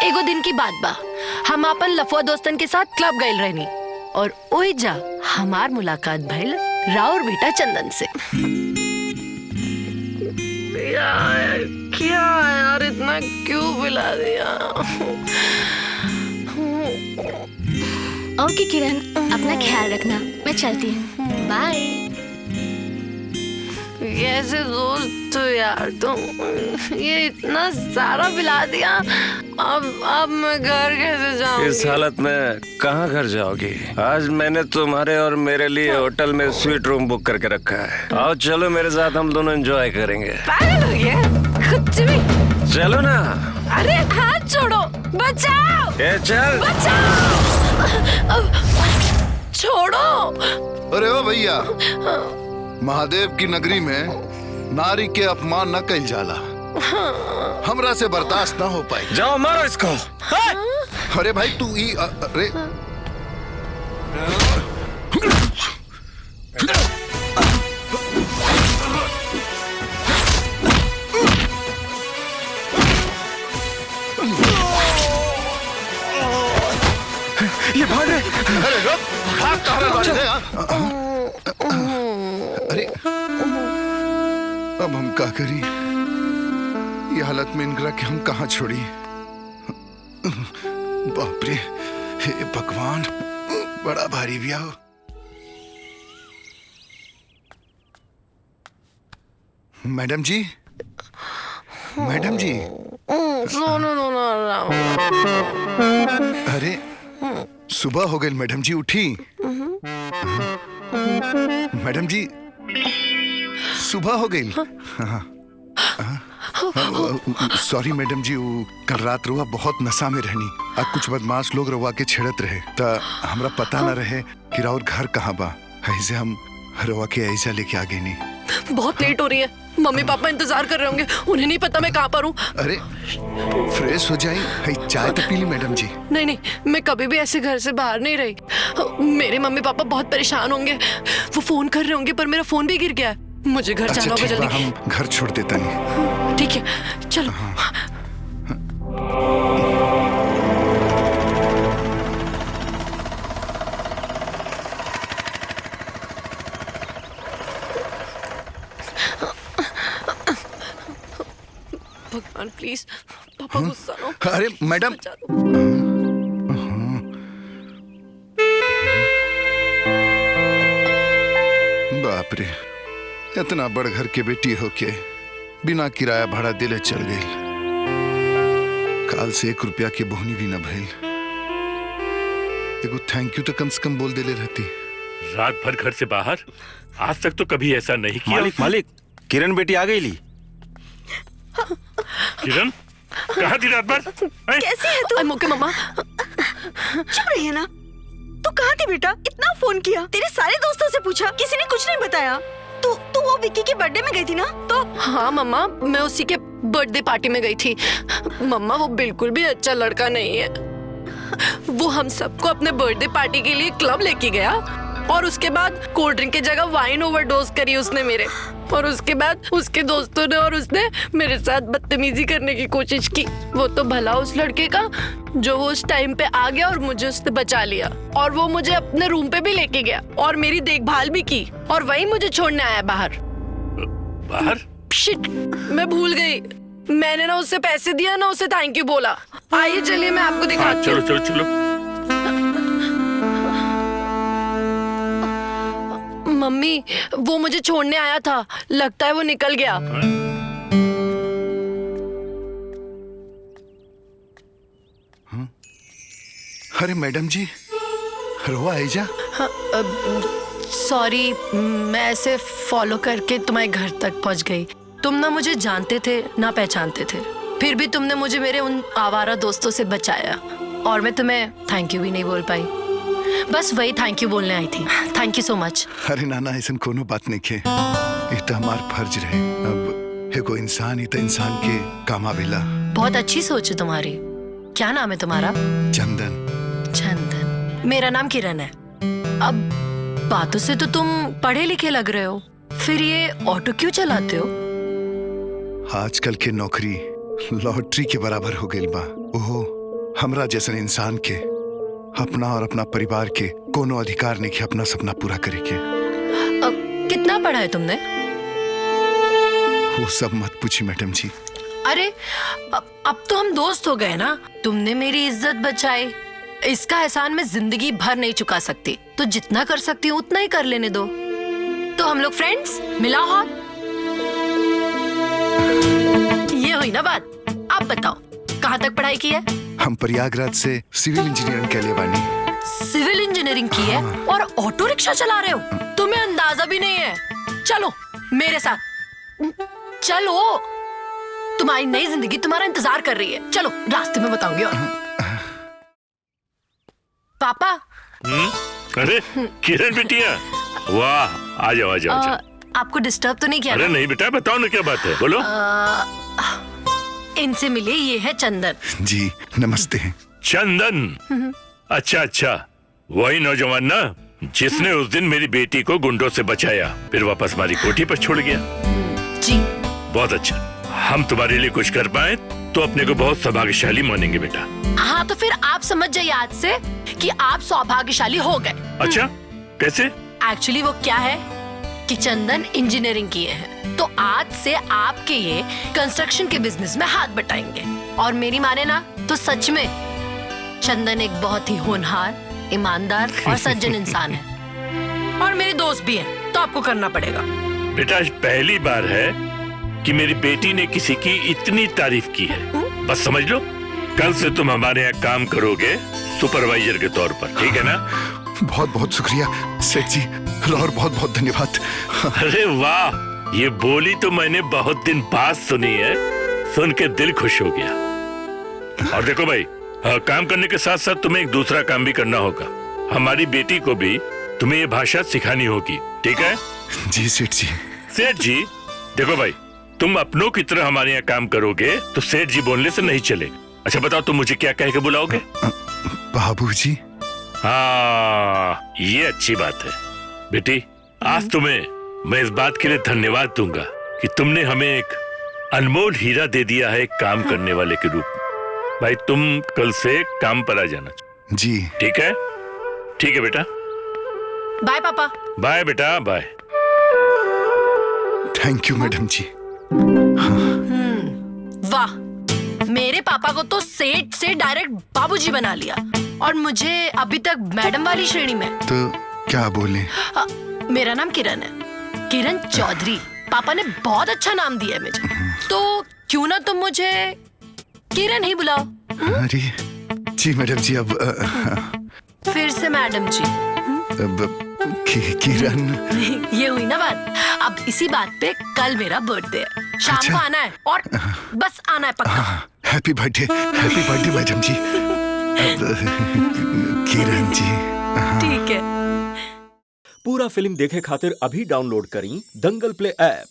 एगो दिन की बात बा, हम अपन लफुआ दोस्तन के साथ क्लब गइल रहनी और ओई जा हमार मुलाकात भइल राउर बेटा चंदन से। यार क्या यार, इतना क्यों बुला दिया? ओके किरण, अपना ख्याल रखना, मैं चलती हूँ, बाय। कैसे दोस्त हो यार तुम, ये इतना सारा पिला दिया। अब मैं घर कैसे जाऊंगी? इस हालत में कहाँ घर जाओगी? आज मैंने तुम्हारे और मेरे लिए होटल में स्वीट रूम बुक करके रखा है। आओ चलो मेरे साथ, हम दोनों एंजॉय करेंगे। पागल हो गया कुछ भी? चलो ना। अरे हाथ छोड़ो, बचाओ। ए चल। बचाओ, छोड़ो। अरे ओ भैया, महादेव की नगरी में नारी के अपमान न कइल जाला, हमरा से बर्दाश्त न हो पाई। जाओ मारो इसको। अरे भाई तू अरे ये भाग रहे। अरे रुक, भाग कहाँ रहा है? अरे अब हम क्या करी? ये हालत में इनकरा के हम कहाँ छोड़ी? बाप रे, हे भगवान, बड़ा भारी भी हो। मैडम जी, मैडम जी। अरे सुबह हो गई मैडम जी, उठी। मैडम जी सुबह हो गई। सॉरी मैडम जी, कल रात रुआ बहुत नशा में रहनी। आज कुछ बदमाश लोग रुआ के छेड़त रहे, तो हमरा पता न रहे कि राउर घर कहाँ बा। ऐसे हम रुआ के ऐसा लेके आ गए। नहीं, बहुत लेट हो रही है, मम्मी पापा इंतजार कर रहे होंगे, उन्हें नहीं पता मैं कहाँ पर हूँ। अरे फ्रेश हो जाए, चाय तो पी ली मैडम जी। नहीं नहीं, मैं कभी भी ऐसे घर से बाहर नहीं रही। मेरे मम्मी पापा बहुत परेशान होंगे, वो फोन कर रहे होंगे, पर मेरा फोन भी गिर गया है। मुझे घर जाना होगा जल्दी। हम घर छोड़ देता नहीं। ठीक है चलो। भगवान प्लीज, पापा गुस्सा ना हो। अरे मैडम, बाप रे, इतना बड़ घर के बेटी होके बिना किराया भाड़ा दिले चल गई। काल से 1 रुपया की बोहनी भी न भइल। एगो थैंक यू तो कम से कम बोल देले रहती। रात भर घर से बाहर, आज तक तो कभी ऐसा नहीं किया। मालिक, किरण बेटी आ गई ली। किरण कहाँ थी रात भर? कैसी है तू? ओके मम्मा, चुप रही है ना। तू कहाँ थी बेटा? इतना फोन किया, तेरे सारे दोस्तों से पूछा, किसी ने कुछ नहीं बताया। तू वो विक्की के बर्थडे में गई थी ना? तो हाँ मम्मा, मैं उसी के बर्थडे पार्टी में गई थी। मम्मा वो बिल्कुल भी अच्छा लड़का नहीं है। वो हम सबको अपने बर्थडे पार्टी के लिए क्लब लेके गया और उसके बाद कोल्ड ड्रिंक की जगह वाइन ओवरडोज करी उसने मेरे। और उसके बाद उसके दोस्तों ने और उसने मेरे साथ बदतमीजी करने की कोशिश की। वो तो भला उस लड़के का जो वो उस टाइम पे आ गया और मुझे उसने बचा लिया, और वो मुझे अपने रूम पे भी लेके गया और मेरी देखभाल भी की, और वही मुझे छोड़ने आया बाहर। बाहर? शिट, मैं भूल गई। मैंने ना उससे पैसे दिया ना उसे थैंक यू बोला। आइए चलिए मैं आपको दिखाती हूँ। चलो चलो चलो। मम्मी वो मुझे छोड़ने आया था, लगता है वो निकल गया। अरे मैडम जी, रोआ है जा? सॉरी, मैं ऐसे फॉलो करके तुम्हारे घर तक पहुंच गई। तुम ना मुझे जानते थे ना पहचानते थे, फिर भी तुमने मुझे मेरे उन आवारा दोस्तों से बचाया, और मैं तुम्हें थैंक यू भी नहीं बोल पाई। बस वही थैंक यू बोलने आई थी। Thank you so much. अरे नाना, ऐसा कोनो बात नहीं खे, ये तो हमार फर्ज रहे। अब एगो इंसान ही तो इंसान के काम आवेला। बहुत अच्छी सोच है तुम्हारी। क्या नाम है तुम्हारा? चंदन। चंदन, मेरा नाम किरण है। अब बातों से तो तुम पढ़े लिखे लग रहे हो, फिर ये ऑटो क्यों चलाते हो? आजकल के नौकरी लॉटरी के बराबर हो गई बा। ओहो, हमरा जैसन इंसान के अपना और अपना परिवार के कोनो अधिकार नहीं के अपना सपना पूरा करे के। कितना पढ़ा है तुमने? वो सब मत पूछी मैडम जी। अरे अब तो हम दोस्त हो गए ना। तुमने मेरी इज्जत बचाई, इसका एहसान मैं जिंदगी भर नहीं चुका सकती। तो जितना कर सकती हूँ उतना ही कर लेने दो। तो हम लोग फ्रेंड्स, मिलाओ हाथ। ये हुई ना बात। आप बताओ कहाँ तक पढ़ाई की है? हम प्रयागराज से सिविल इंजीनियरिंग के लिए बानी। सिविल इंजीनियरिंग की है और ऑटो रिक्शा चला रहे हो? तुम्हें अंदाजा भी नहीं है। चलो मेरे साथ, चलो, तुम्हारी नई जिंदगी तुम्हारा इंतजार कर रही है। चलो रास्ते में बताऊंगी। और पापा। अरे किरण बिटिया, वाह, आ जाओ आ जाओ, आ जाओ। आपको डिस्टर्ब तो नहीं किया? अरे नहीं बेटा, बताओ ना क्या बात है, बोलो। इनसे मिले, ये है चंदन जी। नमस्ते। चंदन? अच्छा अच्छा, वही नौजवान ना जिसने उस दिन मेरी बेटी को गुंडों से बचाया, फिर वापस हमारी कोठी पर छोड़ गया। जी। बहुत अच्छा, हम तुम्हारे लिए कुछ कर पाए तो अपने को बहुत सौभाग्यशाली मानेंगे बेटा। हाँ, तो फिर आप समझ जाइए आज से कि आप सौभाग्यशाली हो गए। अच्छा, कैसे? एक्चुअली वो क्या है कि चंदन इंजीनियरिंग किए हैं, तो आज से आपके ये कंस्ट्रक्शन के बिजनेस में हाथ बटाएंगे। और मेरी माने ना तो सच में चंदन एक बहुत ही होनहार, ईमानदार और सज्जन इंसान है। और मेरे दोस्त भी हैं, तो आपको करना पड़ेगा। बेटा आज पहली बार है कि मेरी बेटी ने किसी की इतनी तारीफ की है। बस समझ लो, कल से तुम हमारे यहाँ काम करोगे सुपरवाइजर के तौर पर, ठीक है ना? बहुत बहुत शुक्रिया सेठ जी, और बहुत बहुत धन्यवाद। अरे वाह, ये बोली तो मैंने बहुत दिन बाद सुनी है, सुन के दिल खुश हो गया। और देखो भाई, काम करने के साथ साथ तुम्हें एक दूसरा काम भी करना होगा। हमारी बेटी को भी तुम्हें ये भाषा सिखानी होगी, ठीक है? जी सेठ जी। सेठ जी, देखो भाई, तुम अपनों की तरह हमारे यहाँ काम करोगे तो सेठ जी बोलने से नहीं चलेगा। अच्छा बताओ, तुम मुझे क्या कह के बुलाओगे? बाबूजी। हाँ, ये अच्छी बात है। बेटी, आज तुम्हें मैं इस बात के लिए धन्यवाद दूंगा कि तुमने हमें एक अनमोल हीरा दे दिया है काम करने वाले के रूप में। भाई तुम कल से काम पर आ जाना। जी। ठीक है? ठीक है बेटा। बाय पापा। बाय बेटा, बाय। थैंक यू मैडम जी। वाह, मेरे पापा को तो सेठ से डायरेक्ट बाबूजी बना लिया और मुझे अभी तक मैडम वाली श्रेणी में। तो क्या बोले? मेरा नाम किरण है, किरण चौधरी। पापा ने बहुत अच्छा नाम दिया है मुझे, तो क्यों ना तुम मुझे किरण ही बुलाओ। अरे जी मैडम जी, अब फिर से मैडम जी। किरण। ये हुई ना बात। अब इसी बात पे कल मेरा बर्थडे है, शाम अच्छा। को आना है और बस आना है पक्का। हैप्पी बर्थडे मैडम जी। किरण जी। ठीक है। पूरा फिल्म देखे खातिर अभी डाउनलोड करी दंगल प्ले ऐप।